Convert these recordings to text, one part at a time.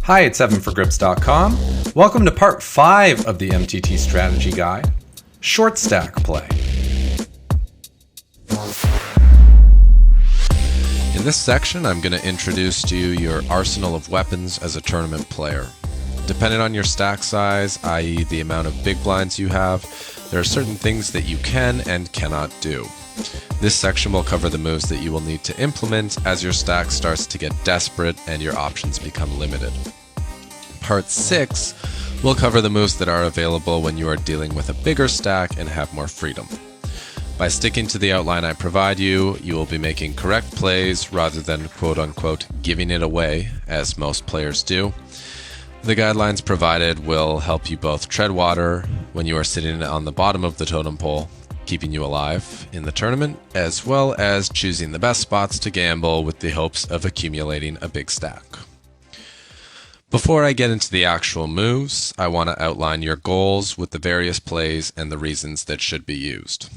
Hi, it's EvanForGrips.com. Welcome to part 5 of the MTT strategy guide, short stack play. In this section, I'm going to introduce to you your arsenal of weapons as a tournament player. Depending on your stack size, i.e. the amount of big blinds you have, there are certain things that you can and cannot do. This section will cover the moves that you will need to implement as your stack starts to get desperate and your options become limited. Part 6 will cover the moves that are available when you are dealing with a bigger stack and have more freedom. By sticking to the outline I provide you, you will be making correct plays rather than quote-unquote giving it away, as most players do. The guidelines provided will help you both tread water when you are sitting on the bottom of the totem pole, keeping you alive in the tournament, as well as choosing the best spots to gamble with the hopes of accumulating a big stack. Before I get into the actual moves, I want to outline your goals with the various plays and the reasons that should be used.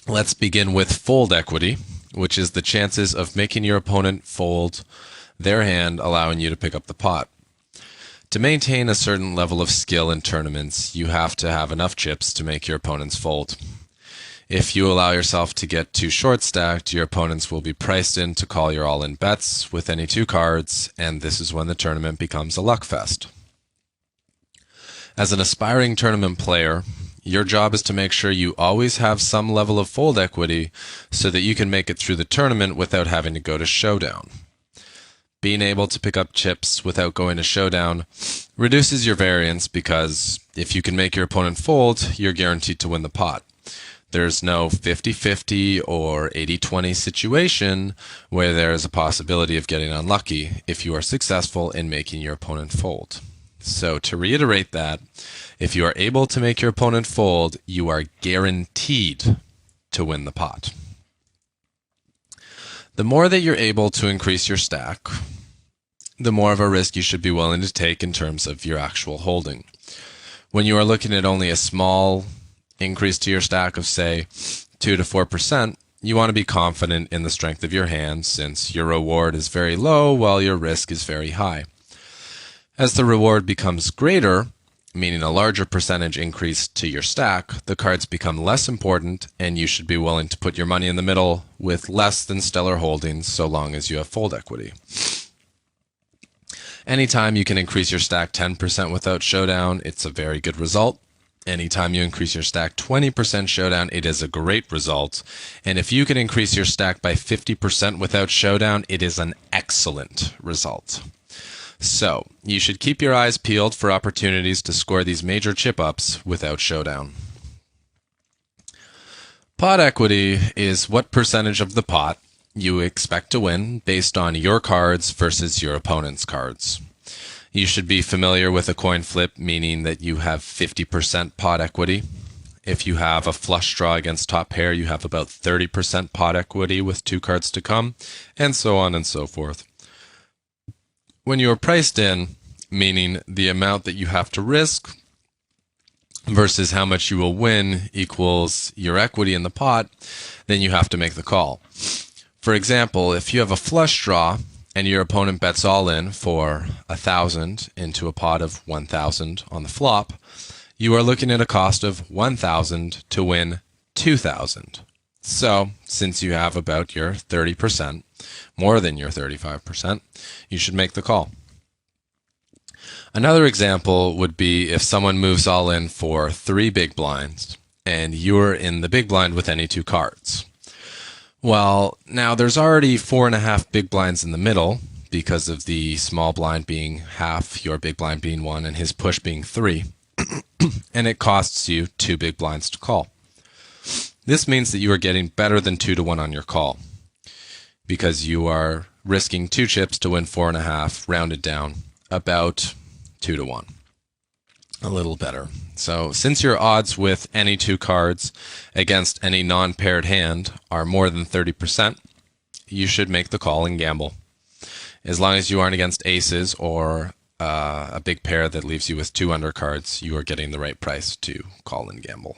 Let's begin with fold equity, which is the chances of making your opponent fold their hand, allowing you to pick up the pot. To maintain a certain level of skill in tournaments, you have to have enough chips to make your opponents fold. If you allow yourself to get too short stacked, your opponents will be priced in to call your all-in bets with any 2 cards, and this is when the tournament becomes a luck fest. As an aspiring tournament player, your job is to make sure you always have some level of fold equity so that you can make it through the tournament without having to go to showdown. Being able to pick up chips without going to showdown reduces your variance because if you can make your opponent fold, you're guaranteed to win the pot. There's no 50-50 or 80-20 situation where there is a possibility of getting unlucky if you are successful in making your opponent fold. So to reiterate that, if you are able to make your opponent fold, you are guaranteed to win the pot. The more that you're able to increase your stack, the more of a risk you should be willing to take in terms of your actual holding. When you are looking at only a small increase to your stack of, say, 2 to 4%, you want to be confident in the strength of your hand since your reward is very low while your risk is very high. As the reward becomes greater, meaning a larger percentage increase to your stack, the cards become less important and you should be willing to put your money in the middle with less than stellar holdings so long as you have fold equity. Anytime you can increase your stack 10% without showdown, it's a very good result. Anytime you increase your stack 20% showdown, it is a great result. And if you can increase your stack by 50% without showdown, it is an excellent result. So, you should keep your eyes peeled for opportunities to score these major chip-ups without showdown. Pot equity is what percentage of the pot you expect to win based on your cards versus your opponent's cards. You should be familiar with a coin flip, meaning that you have 50% pot equity. If you have a flush draw against top pair, you have about 30% pot equity with 2 cards to come, and so on and so forth. When you are priced in, meaning the amount that you have to risk versus how much you will win equals your equity in the pot, then you have to make the call. For example, if you have a flush draw and your opponent bets all in for 1,000 into a pot of 1,000 on the flop, you are looking at a cost of 1,000 to win 2,000. So, since you have about your 30%, more than your 35%, you should make the call. Another example would be if someone moves all in for 3 big blinds and you're in the big blind with any 2 cards. Well, now there's already 4.5 big blinds in the middle because of the small blind being half, your big blind being 1, and his push being 3, and it costs you 2 big blinds to call. This means that you are getting better than 2 to 1 on your call because you are risking 2 chips to win 4.5, rounded down, about 2 to 1. A little better. So since your odds with any 2 cards against any non-paired hand are more than 30%, you should make the call and gamble. As long as you aren't against aces or a big pair that leaves you with 2 undercards, you are getting the right price to call and gamble.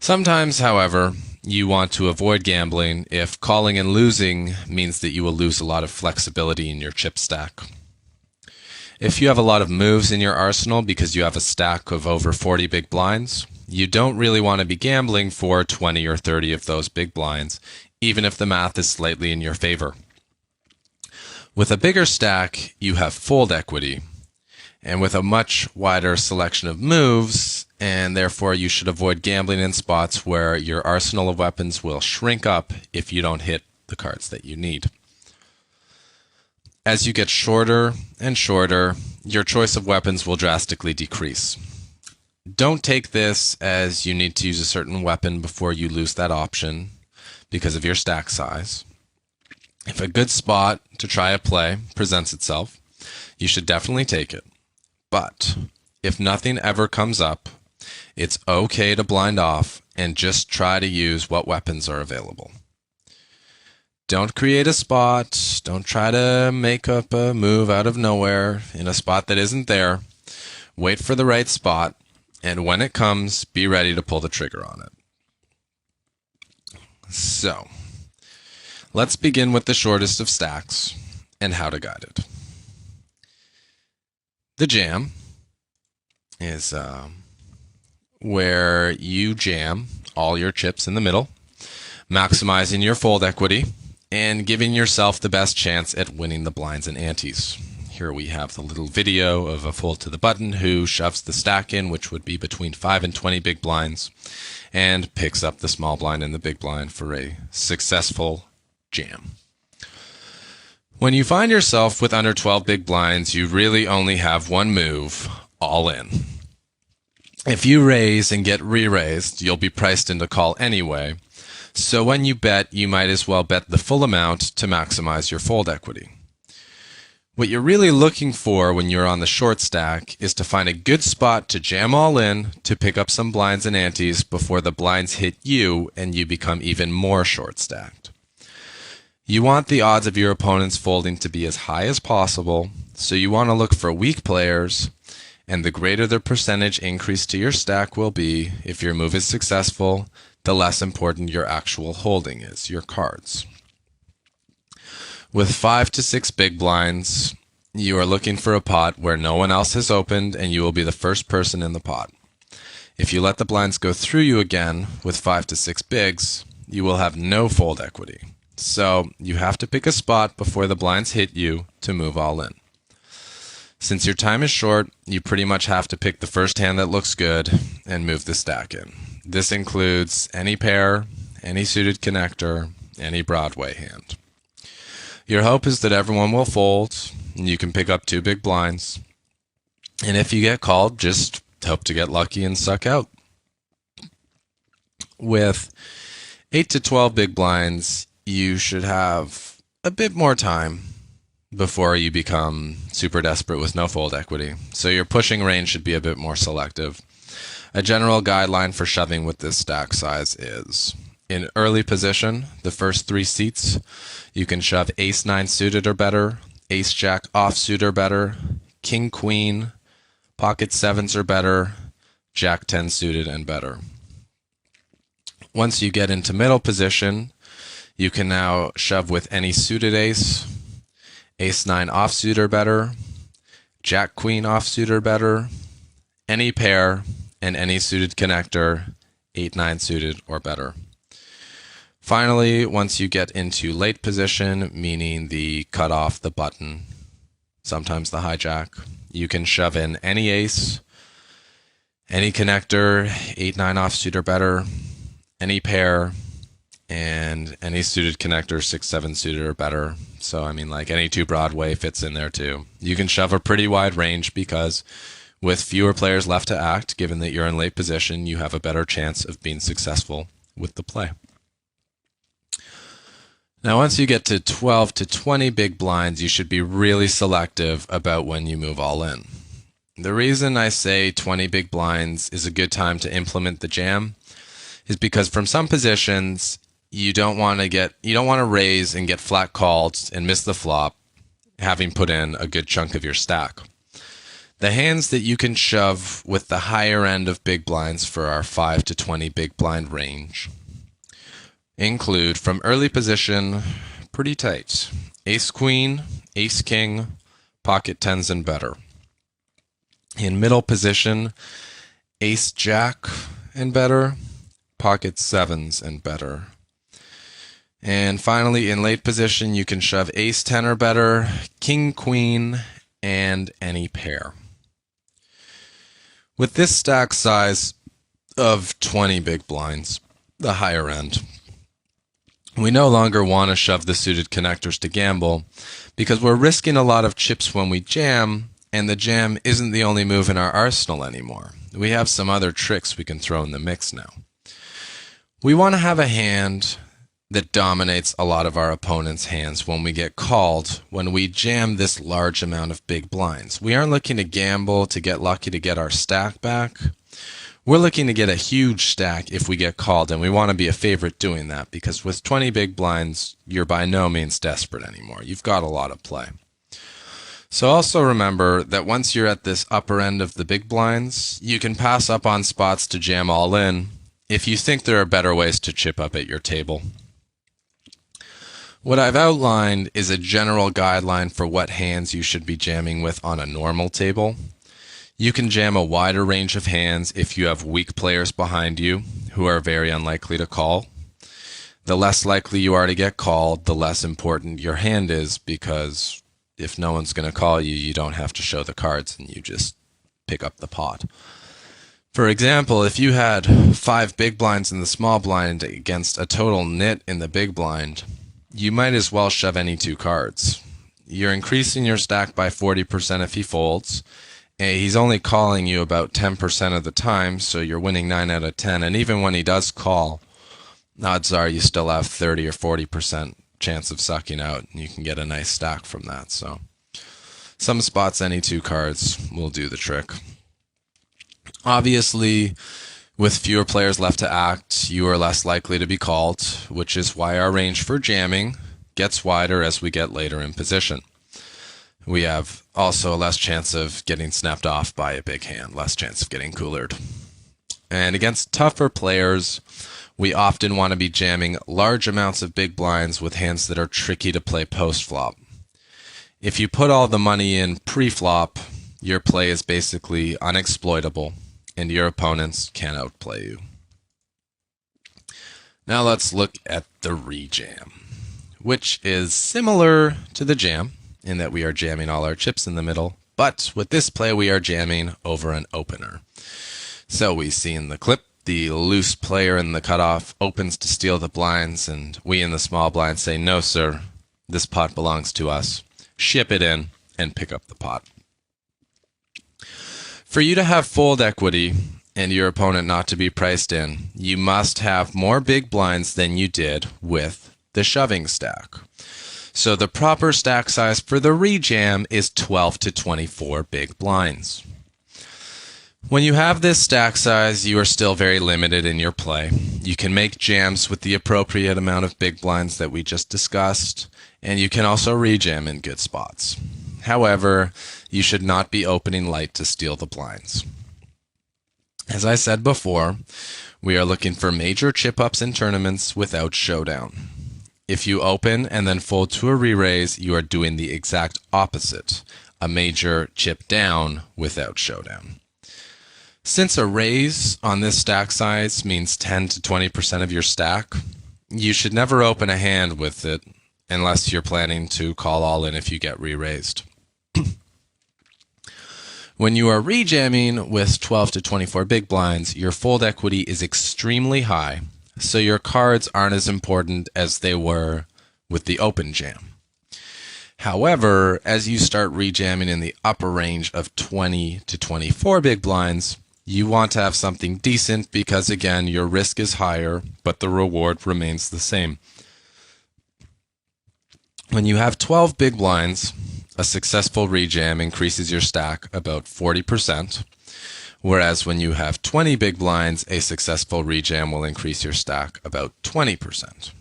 Sometimes, however, you want to avoid gambling if calling and losing means that you will lose a lot of flexibility in your chip stack. If you have a lot of moves in your arsenal because you have a stack of over 40 big blinds, you don't really want to be gambling for 20 or 30 of those big blinds, even if the math is slightly in your favor. With a bigger stack, you have fold equity, and with a much wider selection of moves, and therefore you should avoid gambling in spots where your arsenal of weapons will shrink up if you don't hit the cards that you need. As you get shorter and shorter, your choice of weapons will drastically decrease. Don't take this as you need to use a certain weapon before you lose that option because of your stack size. If a good spot to try a play presents itself, you should definitely take it. But if nothing ever comes up, it's okay to blind off and just try to use what weapons are available. Don't create a spot. Don't try to make up a move out of nowhere in a spot that isn't there. Wait for the right spot, and when it comes, be ready to pull the trigger on it. So, let's begin with the shortest of stacks and how to guide it. The jam is where you jam all your chips in the middle, maximizing your fold equity and giving yourself the best chance at winning the blinds and antes. Here we have the little video of a fold to the button who shoves the stack in, which would be between 5 and 20 big blinds, and picks up the small blind and the big blind for a successful jam. When you find yourself with under 12 big blinds, you really only have one move, all in. If you raise and get re-raised, you'll be priced into call anyway. So when you bet, you might as well bet the full amount to maximize your fold equity. What you're really looking for when you're on the short stack is to find a good spot to jam all in to pick up some blinds and antes before the blinds hit you and you become even more short stacked. You want the odds of your opponents folding to be as high as possible, so you want to look for weak players, and the greater the percentage increase to your stack will be if your move is successful, the less important your actual holding is, your cards. With 5 to 6 big blinds, you are looking for a pot where no one else has opened and you will be the first person in the pot. If you let the blinds go through you again with 5 to 6 bigs, you will have no fold equity. So you have to pick a spot before the blinds hit you to move all in. Since your time is short, you pretty much have to pick the first hand that looks good and move the stack in. This includes any pair, any suited connector, any Broadway hand. Your hope is that everyone will fold, and you can pick up 2 big blinds. And if you get called, just hope to get lucky and suck out. With 8 to 12 big blinds, you should have a bit more time before you become super desperate with no fold equity. So your pushing range should be a bit more selective. A general guideline for shoving with this stack size is, in early position, the first 3 seats, you can shove ace-9 suited or better, ace-jack offsuit or better, king-queen, pocket 7s or better, jack-10 suited and better. Once you get into middle position, you can now shove with any suited ace, ace-9 offsuit or better, jack-queen offsuit or better, any pair, and any suited connector, 8-9 suited or better. Finally, once you get into late position, meaning the cutoff, the button, sometimes the hijack, you can shove in any ace, any connector, 8-9 offsuit or better, any pair, and any suited connector, 6-7 suited or better. So, I mean, like any 2 Broadway fits in there too. You can shove a pretty wide range because with fewer players left to act, given that you're in late position, you have a better chance of being successful with the play. Now, once you get to 12 to 20 big blinds, you should be really selective about when you move all in. The reason I say 20 big blinds is a good time to implement the jam is because from some positions, you don't want to raise and get flat called and miss the flop, having put in a good chunk of your stack. The hands that you can shove with the higher end of big blinds for our 5 to 20 big blind range include, from early position, pretty tight, ace-queen, ace-king, pocket 10s and better. In middle position, ace jack and better, pocket sevens and better. And finally, in late position, you can shove ace 10 or better, king queen, and any pair. With this stack size of 20 big blinds, the higher end, we no longer want to shove the suited connectors to gamble because we're risking a lot of chips when we jam, and the jam isn't the only move in our arsenal anymore. We have some other tricks we can throw in the mix now. We want to have a hand that dominates a lot of our opponent's hands when we get called, when we jam this large amount of big blinds. We aren't looking to gamble to get lucky to get our stack back. We're looking to get a huge stack if we get called, and we want to be a favorite doing that because with 20 big blinds, you're by no means desperate anymore. You've got a lot of play. So also remember that once you're at this upper end of the big blinds, you can pass up on spots to jam all in if you think there are better ways to chip up at your table. What I've outlined is a general guideline for what hands you should be jamming with on a normal table. You can jam a wider range of hands if you have weak players behind you who are very unlikely to call. The less likely you are to get called, the less important your hand is, because if no one's going to call you, you don't have to show the cards and you just pick up the pot. For example, if you had 5 big blinds in the small blind against a total nit in the big blind, you might as well shove any 2 cards. You're increasing your stack by 40% if he folds. He's only calling you about 10% of the time, so you're winning 9 out of 10. And even when he does call, odds are you still have 30 or 40% chance of sucking out, and you can get a nice stack from that. So some spots, any 2 cards will do the trick. Obviously, with fewer players left to act, you are less likely to be called, which is why our range for jamming gets wider as we get later in position. We have also a less chance of getting snapped off by a big hand, less chance of getting coolered. And against tougher players, we often want to be jamming large amounts of big blinds with hands that are tricky to play post-flop. If you put all the money in pre-flop, your play is basically unexploitable, and your opponents can't outplay you. Now let's look at the rejam, which is similar to the jam in that we are jamming all our chips in the middle, but with this play we are jamming over an opener. So we see in the clip the loose player in the cutoff opens to steal the blinds, and we in the small blind say, "No sir, this pot belongs to us. Ship it in and pick up the pot." For you to have fold equity and your opponent not to be priced in, you must have more big blinds than you did with the shoving stack. So the proper stack size for the rejam is 12 to 24 big blinds. When you have this stack size, you are still very limited in your play. You can make jams with the appropriate amount of big blinds that we just discussed, and you can also rejam in good spots. However, you should not be opening light to steal the blinds. As I said before, we are looking for major chip ups in tournaments without showdown. If you open and then fold to a re-raise, you are doing the exact opposite, a major chip down without showdown. Since a raise on this stack size means 10 to 20% of your stack, you should never open a hand with it unless you're planning to call all in if you get re-raised. When you are rejamming with 12 to 24 big blinds, your fold equity is extremely high, so your cards aren't as important as they were with the open jam. However, as you start rejamming in the upper range of 20 to 24 big blinds, you want to have something decent because, again, your risk is higher, but the reward remains the same. When you have 12 big blinds, a successful rejam increases your stack about 40%, whereas when you have 20 big blinds, a successful rejam will increase your stack about 20%.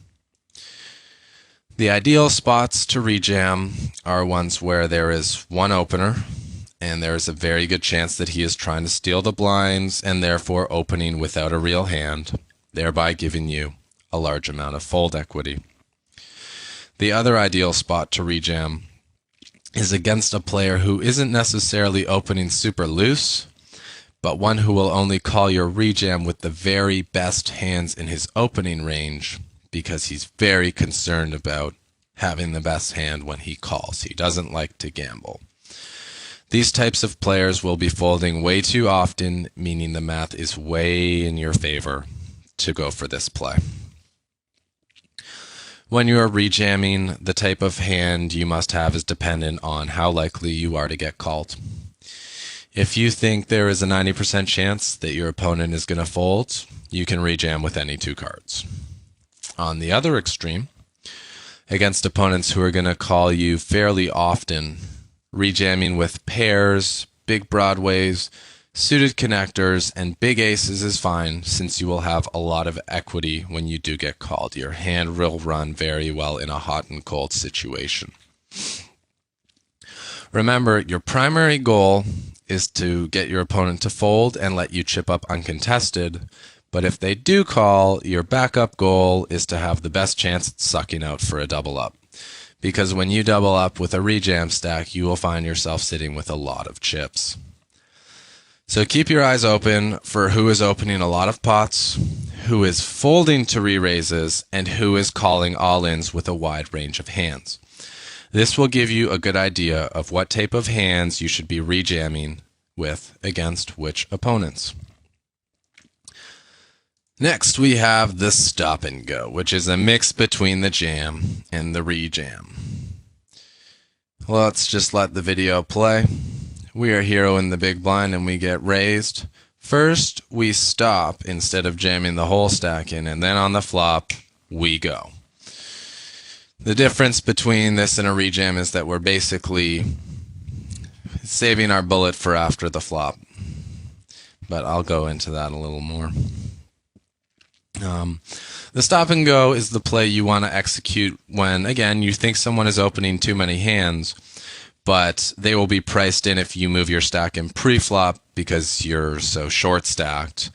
The ideal spots to rejam are ones where there is one opener, and there is a very good chance that he is trying to steal the blinds and therefore opening without a real hand, thereby giving you a large amount of fold equity. The other ideal spot to rejam is against a player who isn't necessarily opening super loose, but one who will only call your rejam with the very best hands in his opening range because he's very concerned about having the best hand when he calls. He doesn't like to gamble. These types of players will be folding way too often, meaning the math is way in your favor to go for this play. When you are rejamming, the type of hand you must have is dependent on how likely you are to get called. If you think there is a 90% chance that your opponent is going to fold, you can rejam with any 2 cards. On the other extreme, against opponents who are going to call you fairly often, rejamming with pairs, big broadways, suited connectors, and big aces is fine, since you will have a lot of equity when you do get called. Your hand will run very well in a hot and cold situation. Remember, your primary goal is to get your opponent to fold and let you chip up uncontested, but if they do call, your backup goal is to have the best chance at sucking out for a double up. Because when you double up with a rejam stack, you will find yourself sitting with a lot of chips. So keep your eyes open for who is opening a lot of pots, who is folding to re-raises, and who is calling all-ins with a wide range of hands. This will give you a good idea of what type of hands you should be rejamming with against which opponents. Next, we have the stop and go, which is a mix between the jam and the rejam. Let's just let the video play. We are hero in the big blind and we get raised. First, we stop instead of jamming the whole stack in, and then on the flop, we go. The difference between this and a rejam is that we're basically saving our bullet for after the flop. But I'll go into that a little more. The stop and go is the play you want to execute when, again, you think someone is opening too many hands, but they will be priced in if you move your stack in pre-flop because you're so short stacked,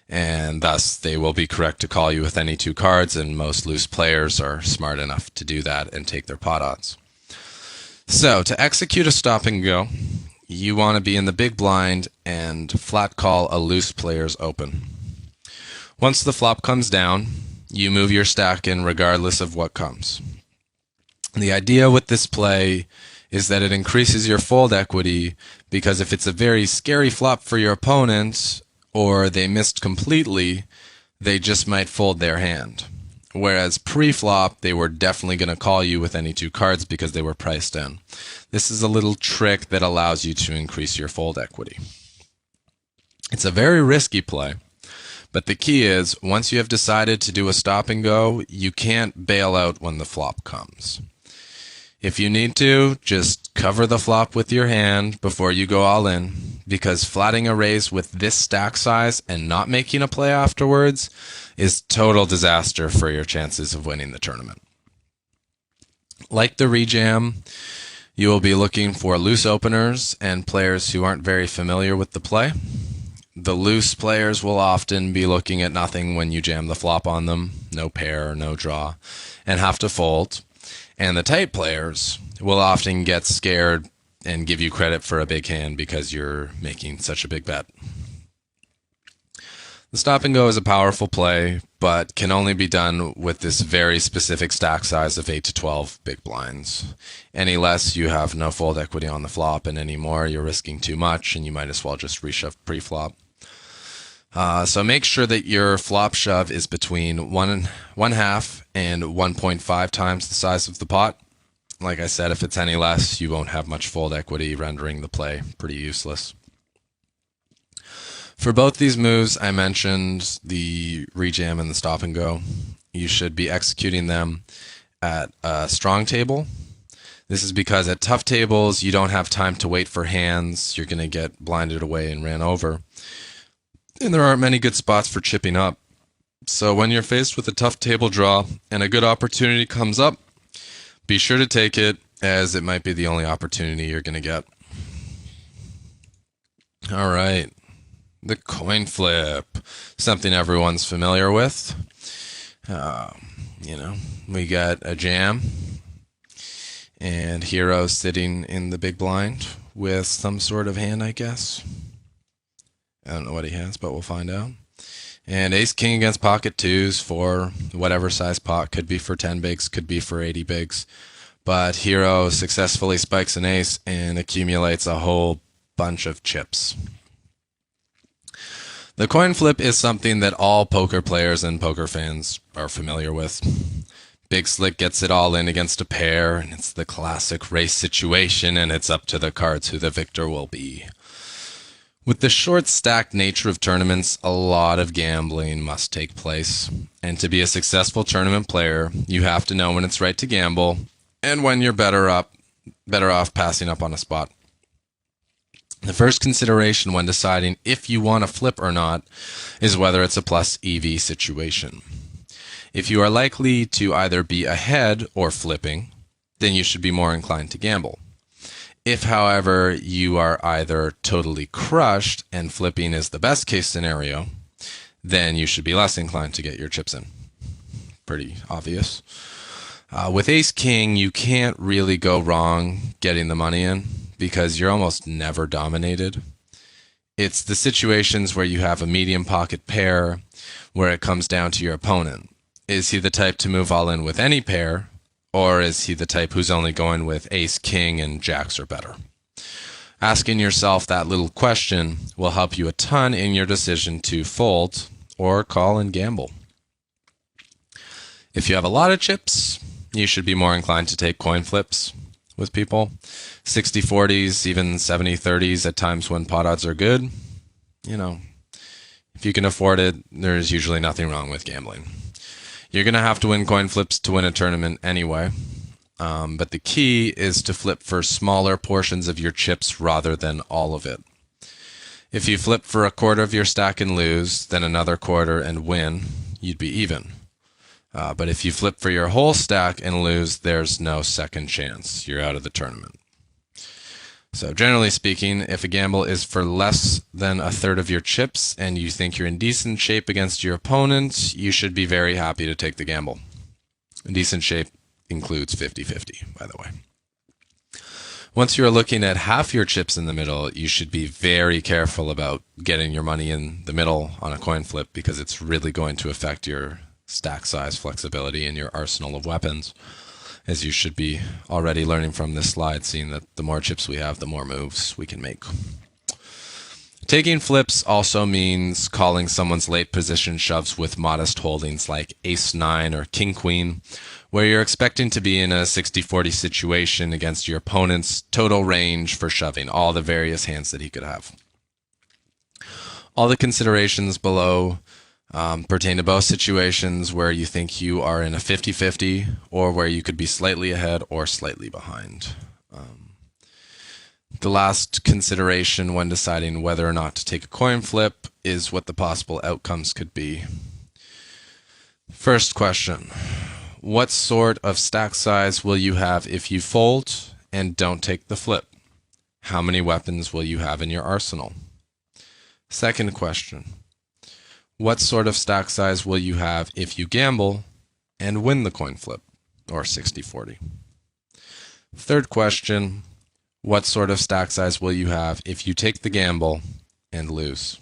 and thus they will be correct to call you with any 2 cards, and most loose players are smart enough to do that and take their pot odds. So to execute a stop and go, you want to be in the big blind and flat call a loose player's open. Once the flop comes down, you move your stack in regardless of what comes. The idea with this play is that it increases your fold equity, because if it's a very scary flop for your opponent or they missed completely, they just might fold their hand. Whereas pre-flop, they were definitely going to call you with any 2 cards because they were priced in. This is a little trick that allows you to increase your fold equity. It's a very risky play. But the key is, once you have decided to do a stop and go, you can't bail out when the flop comes. If you need to, just cover the flop with your hand before you go all in, because flatting a raise with this stack size and not making a play afterwards is total disaster for your chances of winning the tournament. Like the rejam, you will be looking for loose openers and players who aren't very familiar with the play. The loose players will often be looking at nothing when you jam the flop on them, no pair, no draw, and have to fold. And the tight players will often get scared and give you credit for a big hand because you're making such a big bet. The stop and go is a powerful play, but can only be done with this very specific stack size of 8 to 12 big blinds. Any less, you have no fold equity on the flop, and any more, you're risking too much, and you might as well just reshove pre-flop. So make sure that your flop shove is between 1/2 and 1.5 times the size of the pot. Like I said, if it's any less, you won't have much fold equity, rendering the play pretty useless. For both these moves, I mentioned the rejam and the stop and go. You should be executing them at a strong table. This is because at tough tables, you don't have time to wait for hands. You're going to get blinded away and ran over. And there aren't many good spots for chipping up. So when you're faced with a tough table draw and a good opportunity comes up, be sure to take it, as it might be the only opportunity you're going to get. All right. The coin flip, something everyone's familiar with. We got a jam, And hero sitting in the big blind with some sort of hand, I guess. I don't know what he has, but we'll find out. And ace king against pocket twos for whatever size pot. Could be for 10 bigs, could be for 80 bigs. But hero successfully spikes an ace and accumulates a whole bunch of chips. The coin flip is something that all poker players and poker fans are familiar with. Big Slick gets it all in against a pair, and it's the classic race situation, and it's up to the cards who the victor will be. With the short stacked nature of tournaments, a lot of gambling must take place. And to be a successful tournament player, you have to know when it's right to gamble and when you're better off passing up on a spot. The first consideration when deciding if you want to flip or not is whether it's a plus EV situation. If you are likely to either be ahead or flipping, then you should be more inclined to gamble. If, however, you are either totally crushed and flipping is the best case scenario, then you should be less inclined to get your chips in. Pretty obvious. With ace king, you can't really go wrong getting the money in because you're almost never dominated. It's the situations where you have a medium pocket pair where it comes down to your opponent. Is he the type to move all in with any pair, or is he the type who's only going with ace, king, and jacks or better? Asking yourself that little question will help you a ton in your decision to fold or call and gamble. If you have a lot of chips, you should be more inclined to take coin flips with people. 60-40s, even 70-30s at times when pot odds are good. You know, if you can afford it, there's usually nothing wrong with gambling. You're going to have to win coin flips to win a tournament anyway. But the key is to flip for smaller portions of your chips rather than all of it. If you flip for a quarter of your stack and lose, then another quarter and win, you'd be even. But if you flip for your whole stack and lose, there's no second chance. You're out of the tournament. So generally speaking, if a gamble is for less than a third of your chips and you think you're in decent shape against your opponent, you should be very happy to take the gamble. Decent shape includes 50-50, by the way. Once you're looking at half your chips in the middle, you should be very careful about getting your money in the middle on a coin flip because it's really going to affect your stack size flexibility and your arsenal of weapons. As you should be already learning from this slide, seeing that the more chips we have, the more moves we can make. Taking flips also means calling someone's late position shoves with modest holdings like ace-9 or king-queen, where you're expecting to be in a 60-40 situation against your opponent's total range for shoving, all the various hands that he could have. All the considerations below pertain to both situations where you think you are in a 50-50 or where you could be slightly ahead or slightly behind. The last consideration when deciding whether or not to take a coin flip is what the possible outcomes could be. First question, what sort of stack size will you have if you fold and don't take the flip? How many weapons will you have in your arsenal? Second question, what sort of stack size will you have if you gamble and win the coin flip, or 60-40? Third question, what sort of stack size will you have if you take the gamble and lose?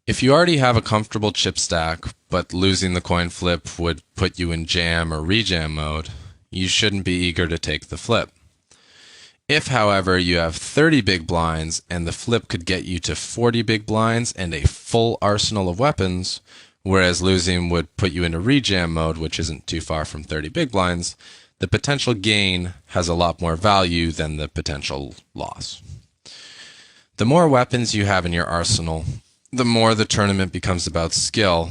If you already have a comfortable chip stack, but losing the coin flip would put you in jam or rejam mode, you shouldn't be eager to take the flip. If, however, you have 30 big blinds and the flip could get you to 40 big blinds and a full arsenal of weapons, whereas losing would put you into rejam mode, which isn't too far from 30 big blinds, the potential gain has a lot more value than the potential loss. The more weapons you have in your arsenal, the more the tournament becomes about skill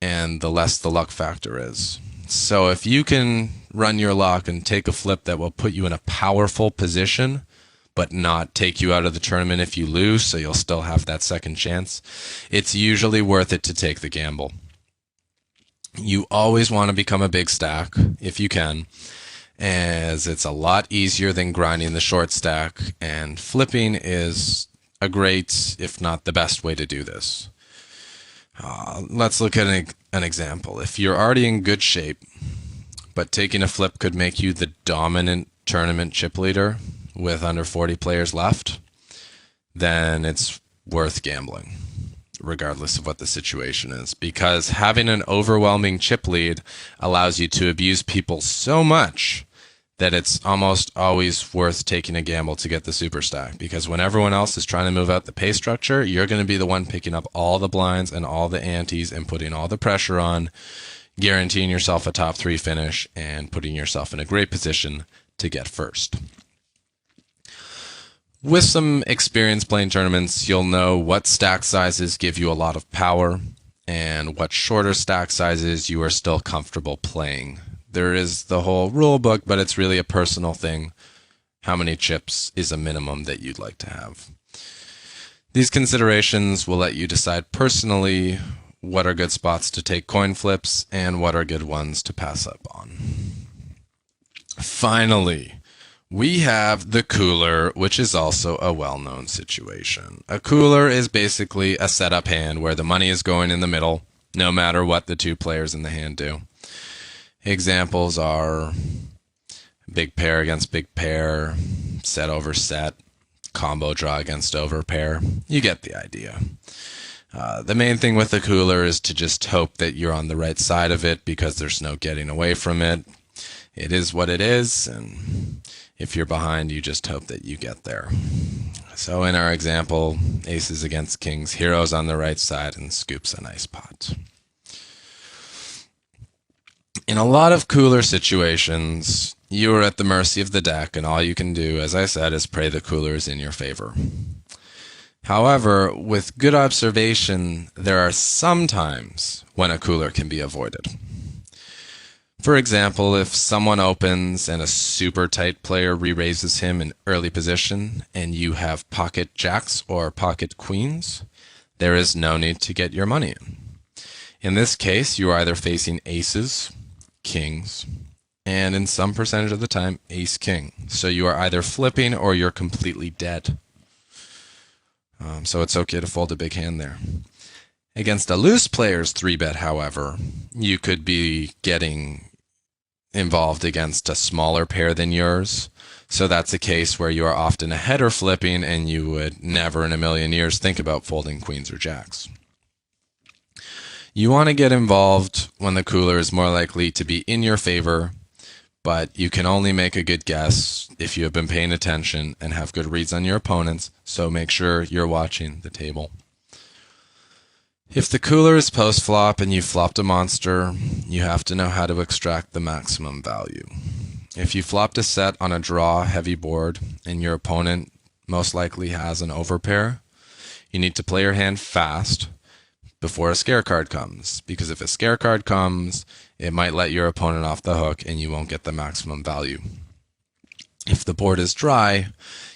and the less the luck factor is. So if you can run your luck and take a flip that will put you in a powerful position, but not take you out of the tournament if you lose, so you'll still have that second chance, it's usually worth it to take the gamble. You always want to become a big stack, if you can, as it's a lot easier than grinding the short stack, and flipping is a great, if not the best way to do this. Let's look at an example. If you're already in good shape, but taking a flip could make you the dominant tournament chip leader with under 40 players left, then it's worth gambling, regardless of what the situation is. Because having an overwhelming chip lead allows you to abuse people so much that it's almost always worth taking a gamble to get the super stack. Because when everyone else is trying to move out the pay structure, you're going to be the one picking up all the blinds and all the antes and putting all the pressure on, guaranteeing yourself a top 3 finish and putting yourself in a great position to get first. With some experience playing tournaments, you'll know what stack sizes give you a lot of power and what shorter stack sizes you are still comfortable playing. There is the whole rule book, but it's really a personal thing. How many chips is a minimum that you'd like to have? These considerations will let you decide personally what are good spots to take coin flips and what are good ones to pass up on. Finally, we have the cooler, which is also a well-known situation. A cooler is basically a setup hand where the money is going in the middle, no matter what the two players in the hand do. Examples are big pair against big pair, set over set, combo draw against overpair. You get the idea. The main thing with the cooler is to just hope that you're on the right side of it because there's no getting away from it. It is what it is, and if you're behind, you just hope that you get there. So in our example, aces against kings, heroes on the right side, and scoops a nice pot. In a lot of cooler situations, you are at the mercy of the deck, and all you can do, as I said, is pray the cooler is in your favor. However, with good observation, there are some times when a cooler can be avoided. For example, if someone opens and a super tight player re-raises him in early position and you have pocket jacks or pocket queens, there is no need to get your money in. In this case, you are either facing aces, kings, and in some percentage of the time, ace-king. So you are either flipping or you're completely dead. So it's okay to fold a big hand there. Against a loose player's 3-bet, however, you could be getting involved against a smaller pair than yours. So that's a case where you are often ahead or flipping and you would never in a million years think about folding queens or jacks. You want to get involved when the cooler is more likely to be in your favor, but you can only make a good guess if you have been paying attention and have good reads on your opponents, so make sure you're watching the table. If the cooler is post-flop and you flopped a monster, you have to know how to extract the maximum value. If you flopped a set on a draw-heavy board and your opponent most likely has an overpair, you need to play your hand fast before a scare card comes, because if a scare card comes, it might let your opponent off the hook and you won't get the maximum value. If the board is dry,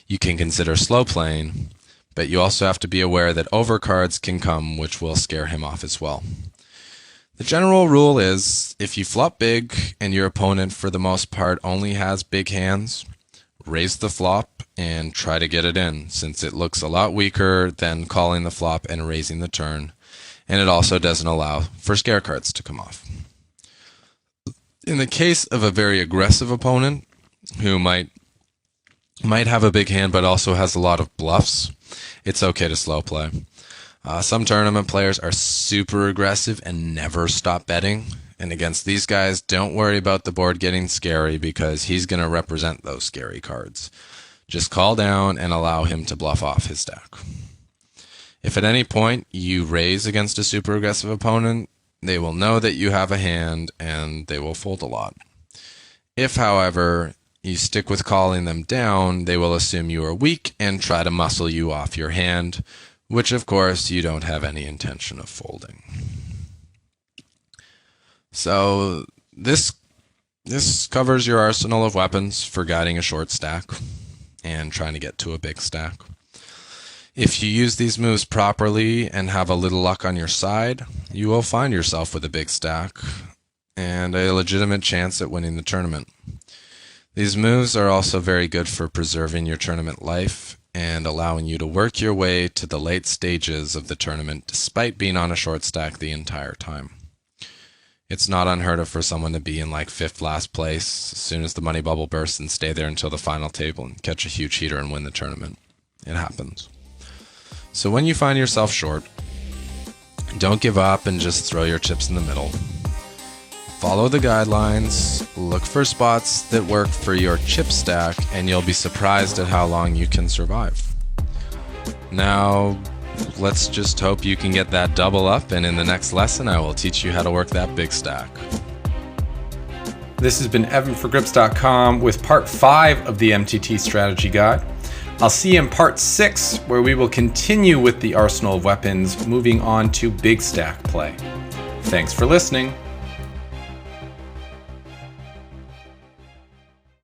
you can consider slow playing, but you also have to be aware that overcards can come, which will scare him off as well. The general rule is, if you flop big and your opponent for the most part only has big hands, raise the flop and try to get it in, since it looks a lot weaker than calling the flop and raising the turn, and it also doesn't allow for scare cards to come off. In the case of a very aggressive opponent who might have a big hand but also has a lot of bluffs, it's okay to slow play. Some tournament players are super aggressive and never stop betting, and against these guys, don't worry about the board getting scary because he's going to represent those scary cards. Just call down and allow him to bluff off his stack. If at any point you raise against a super aggressive opponent, they will know that you have a hand and they will fold a lot. If, however, you stick with calling them down, they will assume you are weak and try to muscle you off your hand, which of course you don't have any intention of folding. So this covers your arsenal of weapons for guiding a short stack and trying to get to a big stack. If you use these moves properly and have a little luck on your side, you will find yourself with a big stack and a legitimate chance at winning the tournament. These moves are also very good for preserving your tournament life and allowing you to work your way to the late stages of the tournament despite being on a short stack the entire time. It's not unheard of for someone to be in like fifth last place as soon as the money bubble bursts and stay there until the final table and catch a huge heater and win the tournament. It happens. So when you find yourself short, don't give up and just throw your chips in the middle. Follow the guidelines, look for spots that work for your chip stack, and you'll be surprised at how long you can survive. Now, let's just hope you can get that double up, and in the next lesson I will teach you how to work that big stack. This has been Evan for Grips.com with part 5 of the MTT strategy guide. I'll see you in part 6, where we will continue with the arsenal of weapons, moving on to big stack play. Thanks for listening.